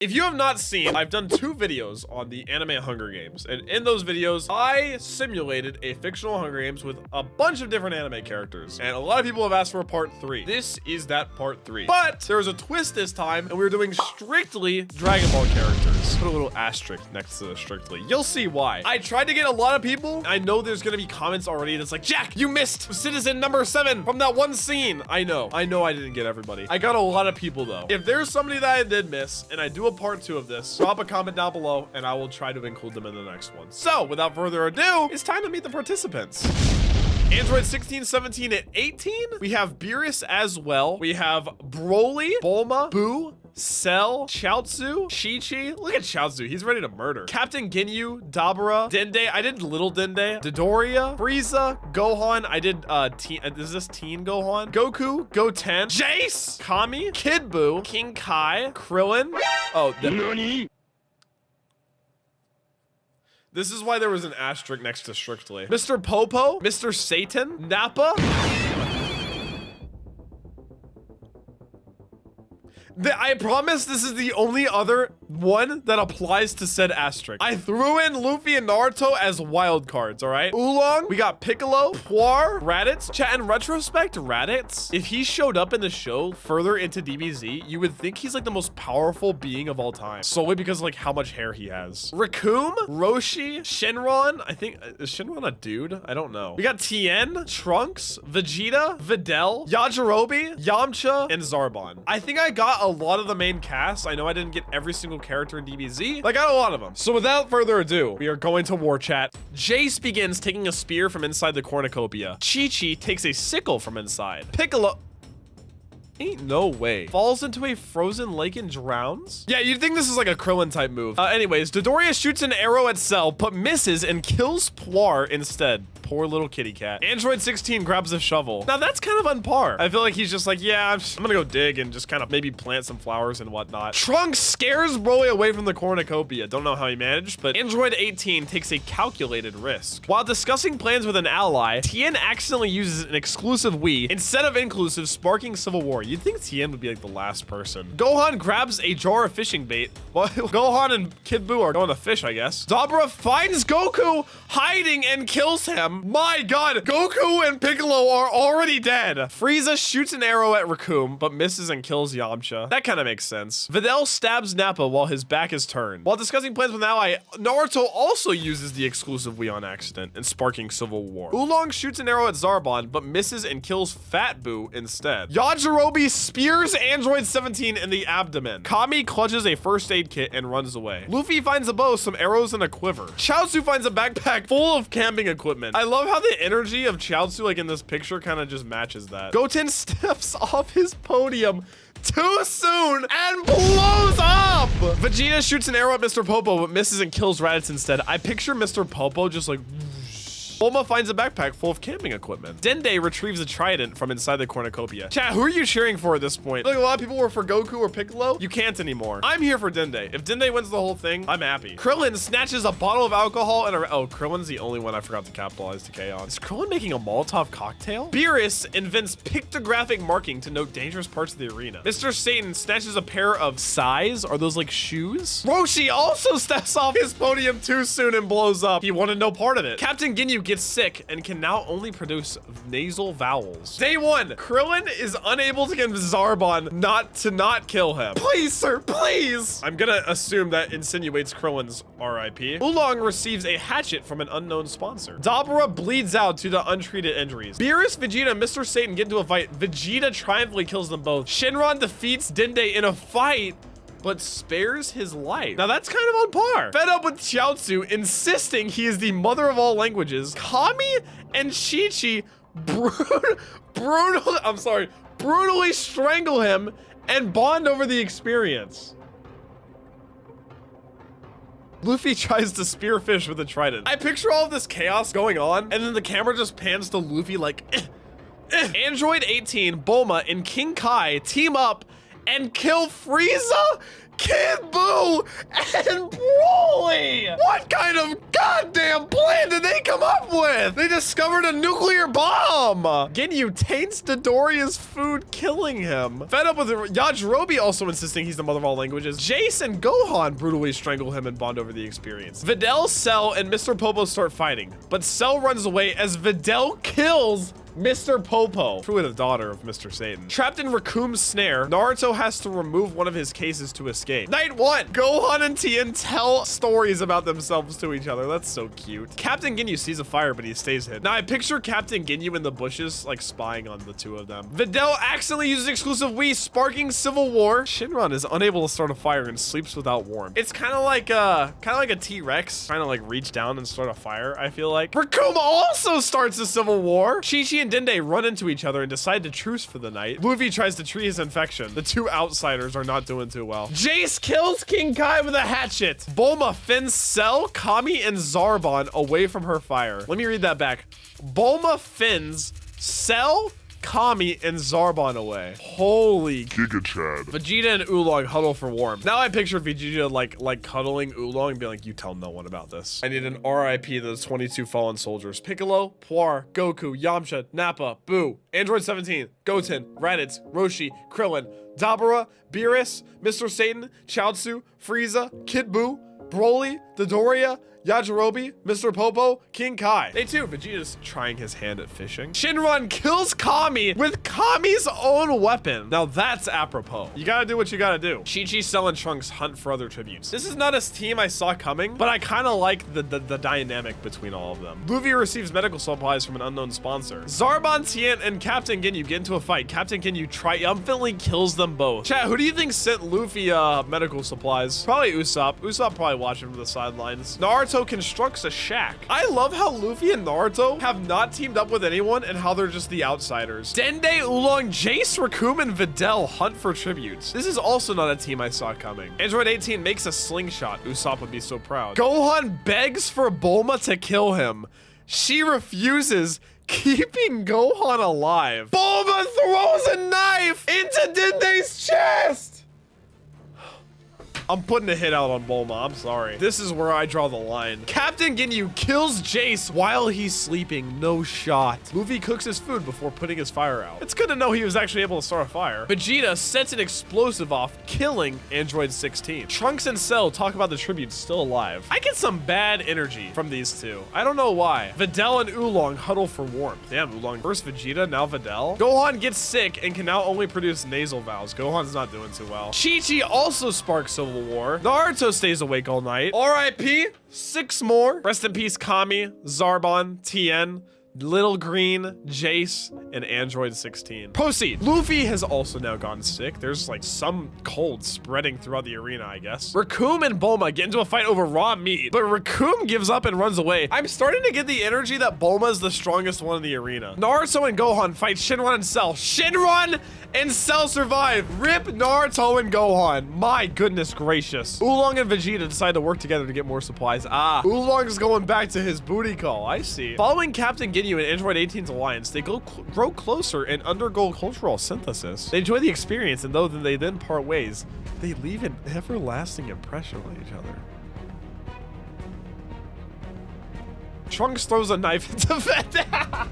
If you have not seen, I've done 2 videos on the anime Hunger Games, and in those videos, I simulated a fictional Hunger Games with a bunch of different anime characters, and a lot of people have asked for a part 3. This is that part 3. But there was a twist this time, and we were doing strictly Dragon Ball characters. Put a little asterisk next to the strictly. You'll see why. I tried to get a lot of people. I know there's gonna be comments already that's like, Jack, you missed citizen number 7 from that one scene. I know I didn't get everybody. I got a lot of people though. If there's somebody that I did miss, and I do a part 2 of this, drop a comment down below and I will try to include them in the next one. So without further ado, it's time to meet the participants. Android 16, 17, and 18. We have Beerus as well. We have Broly, Bulma, Boo, Cell, Chiaotzu, Chi-Chi. Look at Chiaotzu. He's ready to murder. Captain Ginyu, Dabura, Dende. I did Little Dende. Dodoria, Frieza, Gohan. I did is this Teen Gohan? Goku, Goten, Jace, Kami, Kid Buu, King Kai, Krillin. Oh, this is why there was an asterisk next to strictly. Mr. Popo, Mr. Satan, Nappa. I promise this is the only other one that applies to said asterisk. I threw in Luffy and Naruto as wild cards, all right? Oolong, we got Piccolo, Puar, Raditz. Chat, in retrospect, Raditz, if he showed up in the show further into DBZ, you would think he's like the most powerful being of all time, solely because of like how much hair he has. Raccoon, Roshi, Shenron. I think, is Shenron a dude? I don't know. We got Tien, Trunks, Vegeta, Videl, Yajirobe, Yamcha, and Zarbon. I think I got a lot of the main cast. I know I didn't get every single character in DBZ, but I got a lot of them. So without further ado, we are going to war chat. Jace begins taking a spear from inside the cornucopia. Chi-Chi takes a sickle from inside. Piccolo... Ain't no way. Falls into a frozen lake and drowns? Yeah, you'd think this is like a Krillin type move. Anyways, Dodoria shoots an arrow at Cell, but misses and kills Puar instead. Poor little kitty cat. Android 16 grabs a shovel. Now that's kind of on par. I feel like he's just like, yeah, I'm gonna go dig and just kind of maybe plant some flowers and whatnot. Trunks scares Broly away from the cornucopia. Don't know how he managed, but Android 18 takes a calculated risk. While discussing plans with an ally, Tien accidentally uses an exclusive we instead of inclusive, sparking civil war. You'd think Tien would be like the last person. Gohan grabs a jar of fishing bait. Well, Gohan and Kid Buu are going to fish, I guess. Dabura finds Goku hiding and kills him. My god, Goku and Piccolo are already dead. Frieza shoots an arrow at Raccoon, but misses and kills Yamcha. That kind of makes sense. Videl stabs Nappa while his back is turned. While discussing plans with an ally, Naruto also uses the exclusive we on accident and sparking civil war. Oolong shoots an arrow at Zarbon, but misses and kills Fat Buu instead. Yajirobe spears Android 17 in the abdomen. Kami clutches a first aid kit and runs away. Luffy finds a bow, some arrows, and a quiver. Chiaotzu finds a backpack full of camping equipment. I love how the energy of Chiaotzu, like in this picture, kind of just matches that. Goten steps off his podium too soon and blows up! Vegeta shoots an arrow at Mr. Popo, but misses and kills Raditz instead. I picture Mr. Popo just like... Bulma finds a backpack full of camping equipment. Dende retrieves a trident from inside the cornucopia. Chat, who are you cheering for at this point? Like a lot of people were for Goku or Piccolo. You can't anymore. I'm here for Dende. If Dende wins the whole thing, I'm happy. Krillin snatches a bottle of alcohol and oh, Krillin's the only one I forgot to capitalize the K on. Is Krillin making a Molotov cocktail? Beerus invents pictographic marking to note dangerous parts of the arena. Mr. Satan snatches a pair of size. Are those like shoes? Roshi also steps off his podium too soon and blows up. He wanted no part of it. Captain Ginyu gets sick and can now only produce nasal vowels. Day 1, Krillin is unable to convince Zarbon not kill him. Please, sir, please. I'm gonna assume that insinuates Krillin's RIP. Oolong receives a hatchet from an unknown sponsor. Dabura bleeds out due to untreated injuries. Beerus, Vegeta, and Mr. Satan get into a fight. Vegeta triumphantly kills them both. Shenron defeats Dende in a fight, but spares his life. Now that's kind of on par. Fed up with Chiaotzu insisting he is the mother of all languages, Kami and Chi-Chi brutally strangle him and bond over the experience. Luffy tries to spearfish with a trident. I picture all of this chaos going on, and then the camera just pans to Luffy like, Android 18, Bulma, and King Kai team up and kill Frieza, Kid Buu, Goku and Broly. What kind of goddamn plan did they come up with? They discovered a nuclear bomb. Ginyu taints Dodoria's food, killing him. Fed up with it, Yajirobe also insisting he's the mother of all languages. Jace and Gohan brutally strangle him and bond over the experience. Videl, Cell, and Mr. Popo start fighting, but Cell runs away as Videl kills Mr. Popo, truly the daughter of Mr. Satan. Trapped in Raccoon's snare, Naruto has to remove one of his cases to escape. Night 1, Gohan and Tien tell stories about themselves to each other. That's so cute. Captain Ginyu sees a fire, but he stays hidden. Now I picture Captain Ginyu in the bushes, like spying on the two of them. Videl accidentally uses exclusive Wii, sparking civil war. Shinron is unable to start a fire and sleeps without warmth. It's kind of like a T-Rex trying to like reach down and start a fire, I feel like. Raccoon also starts a civil war. Chi-Chi and Dende run into each other and decide to truce for the night. Luffy tries to treat his infection. The two outsiders are not doing too well. Jace kills King Kai with a hatchet. Bulma fins Cell, Kami, and Zarbon away from her fire. Let me read that back. Bulma fins Cell, Kami, and Zarbon away. Holy Giga Chad. Vegeta and Oolong huddle for warmth. Now I picture Vegeta like cuddling Oolong and being like, you tell no one about this. I need an RIP to those 22 fallen soldiers. Piccolo, Puar, Goku, Yamcha, Nappa, Boo, Android 17, Goten, Raditz, Roshi, Krillin, Dabura, Beerus, Mr. Satan, Chaozu, Frieza, Kid Buu, Broly, Dodoria, Yajirobe, Mr. Popo, King Kai. Day 2, Vegeta's trying his hand at fishing. Shinron kills Kami with Kami's own weapon. Now that's apropos. You gotta do what you gotta do. Chi-Chi, Cell, and Trunks hunt for other tributes. This is not a team I saw coming, but I kind of like the dynamic between all of them. Luffy receives medical supplies from an unknown sponsor. Zarbon, Tien, and Captain Ginyu get into a fight. Captain Ginyu triumphantly kills them both. Chat, who do you think sent Luffy medical supplies? Probably Usopp. Usopp probably watching from the sidelines. Naruto constructs a shack. I love how Luffy and Naruto have not teamed up with anyone and how they're just the outsiders. Dende, Oolong, Jace, Raccoon, and Videl hunt for tributes. This is also not a team I saw coming. Android 18 makes a slingshot. Usopp would be so proud. Gohan begs for Bulma to kill him. She refuses, keeping Gohan alive. Bulma throws a knife into Dende's chest. I'm putting a hit out on Bulma, I'm sorry. This is where I draw the line. Captain Ginyu kills Jace while he's sleeping, no shot. Luffy cooks his food before putting his fire out. It's good to know he was actually able to start a fire. Vegeta sets an explosive off, killing Android 16. Trunks and Cell talk about the tributes still alive. I get some bad energy from these two. I don't know why. Videl and Oolong huddle for warmth. Damn, Oolong. First Vegeta, now Videl. Gohan gets sick and can now only produce nasal valves. Gohan's not doing too well. Chi-Chi also sparks civil war. Naruto stays awake all night. RIP, 6 more. Rest in peace, Kami, Zarbon, Tien, Little Green, Jace, and Android 16. Proceed. Luffy has also now gotten sick. There's like some cold spreading throughout the arena, I guess. Raccoon and Bulma get into a fight over raw meat, but Raccoon gives up and runs away. I'm starting to get the energy that Bulma is the strongest one in the arena. Naruto and Gohan fight Shinron and Cell. Shinron and Cell survive. Rip Naruto and Gohan. My goodness gracious. Oolong and Vegeta decide to work together to get more supplies. Ah, Oolong's going back to his booty call. I see. Following Captain Ginyu and Android 18's alliance, they grow closer and undergo cultural synthesis. They enjoy the experience, and though they then part ways, they leave an everlasting impression on each other. Trunks throws a knife into Vegeta.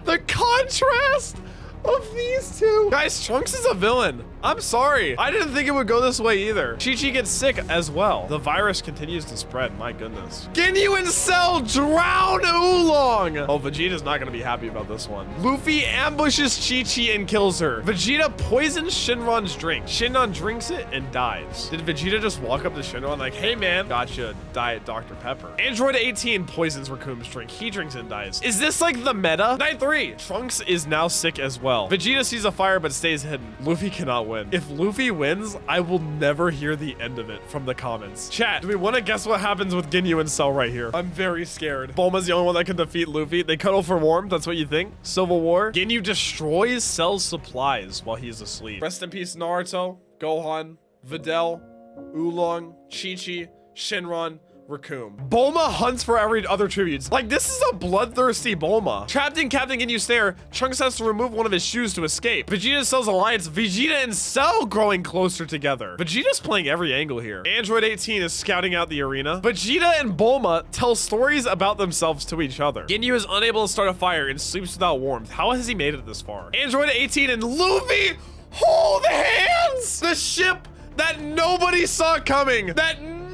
The contrast of these two. Guys, Trunks is a villain. I'm sorry. I didn't think it would go this way either. Chi-Chi gets sick as well. The virus continues to spread. My goodness. Ginyu and Cell drown Oolong. Oh, Vegeta's not gonna be happy about this one. Luffy ambushes Chi-Chi and kills her. Vegeta poisons Shinron's drink. Shinron drinks it and dies. Did Vegeta just walk up to Shinron like, hey man, gotcha, Diet Dr. Pepper. Android 18 poisons Raccoon's drink. He drinks and dies. Is this like the meta? Night 3. Trunks is now sick as well. Vegeta sees a fire but stays hidden. Luffy cannot win. If Luffy wins, I will never hear the end of it from the comments. Chat, do we want to guess what happens with Ginyu and Cell right here? I'm very scared. Bulma's the only one that can defeat Luffy. They cuddle for warmth. That's what you think? Civil War. Ginyu destroys Cell's supplies while he's asleep. Rest in peace, Naruto, Gohan, Videl, Oolong, Chi-Chi, Shinron, Raccoon. Bulma hunts for every other tributes. Like, this is a bloodthirsty Bulma. Trapped in Captain Ginyu's snare, Trunks has to remove one of his shoes to escape. Vegeta Cell's alliance, Vegeta and Cell growing closer together. Vegeta's playing every angle here. Android 18 is scouting out the arena. Vegeta and Bulma tell stories about themselves to each other. Ginyu is unable to start a fire and sleeps without warmth. How has he made it this far? Android 18 and Luffy hold hands! The ship that nobody saw coming.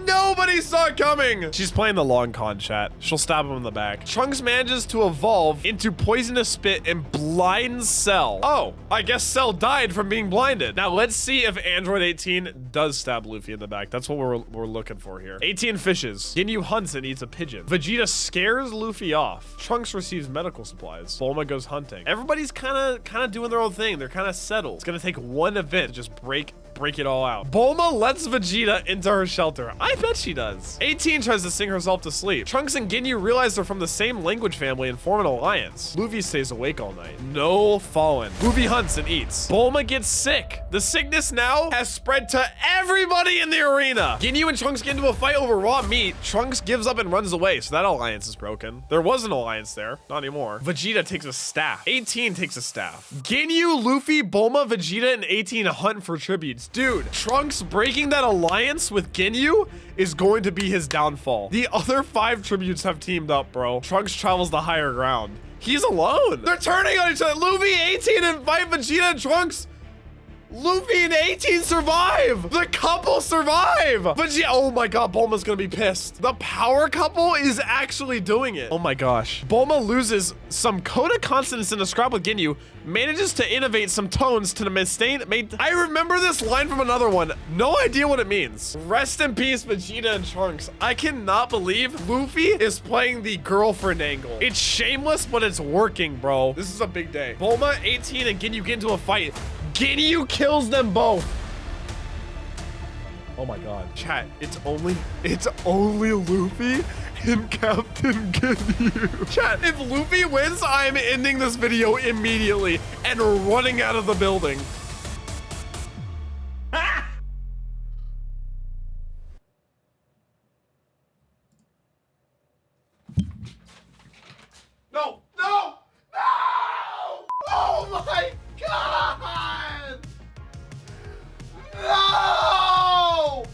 Nobody saw it coming. She's playing the long con, chat. She'll stab him in the back. Trunks manages to evolve into poisonous spit and blinds Cell. Oh, I guess Cell died from being blinded. Now let's see if Android 18 does stab Luffy in the back. That's what we're looking for here. 18 fishes. Ginyu hunts and eats a pigeon. Vegeta scares Luffy off. Trunks receives medical supplies. Bulma goes hunting. Everybody's kind of doing their own thing. They're kind of settled. It's gonna take one event to just break it all out. Bulma lets Vegeta into her shelter. I bet she does. 18 tries to sing herself to sleep. Trunks and Ginyu realize they're from the same language family and form an alliance. Luffy stays awake all night. No fallen. Luffy hunts and eats. Bulma gets sick. The sickness now has spread to everybody in the arena. Ginyu and Trunks get into a fight over raw meat. Trunks gives up and runs away, so that alliance is broken. There was an alliance there, not anymore. Vegeta takes a staff. 18 takes a staff. Ginyu, Luffy, Bulma, Vegeta, and 18 hunt for tributes. Dude, Trunks breaking that alliance with Ginyu is going to be his downfall. The other 5 tributes have teamed up, bro. Trunks travels the higher ground. He's alone. They're turning on each other. Luffy, 18, and fight Vegeta and Trunks. Luffy and 18 survive. The couple survive. Vegeta, oh my god, Bulma's gonna be pissed. The power couple is actually doing it. Oh my gosh. Bulma loses some coda consonants in a scrap with Ginyu, manages to innovate some tones to the I remember this line from another one. No idea what it means. Rest in peace, Vegeta and Trunks. I cannot believe Luffy is playing the girlfriend angle. It's shameless, but it's working, bro. This is a big day. Bulma, 18, and Ginyu get into a fight. Ginyu kills them both. Oh my god. Chat, it's only Luffy and Captain Ginyu. Chat, if Luffy wins, I'm ending this video immediately and running out of the building. Ah! No, no, no! Oh my god! No!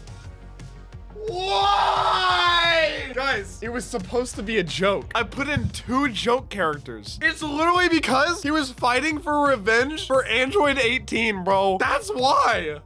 Why? Guys, it was supposed to be a joke. I put in 2 joke characters. It's literally because he was fighting for revenge for Android 18, bro. That's why.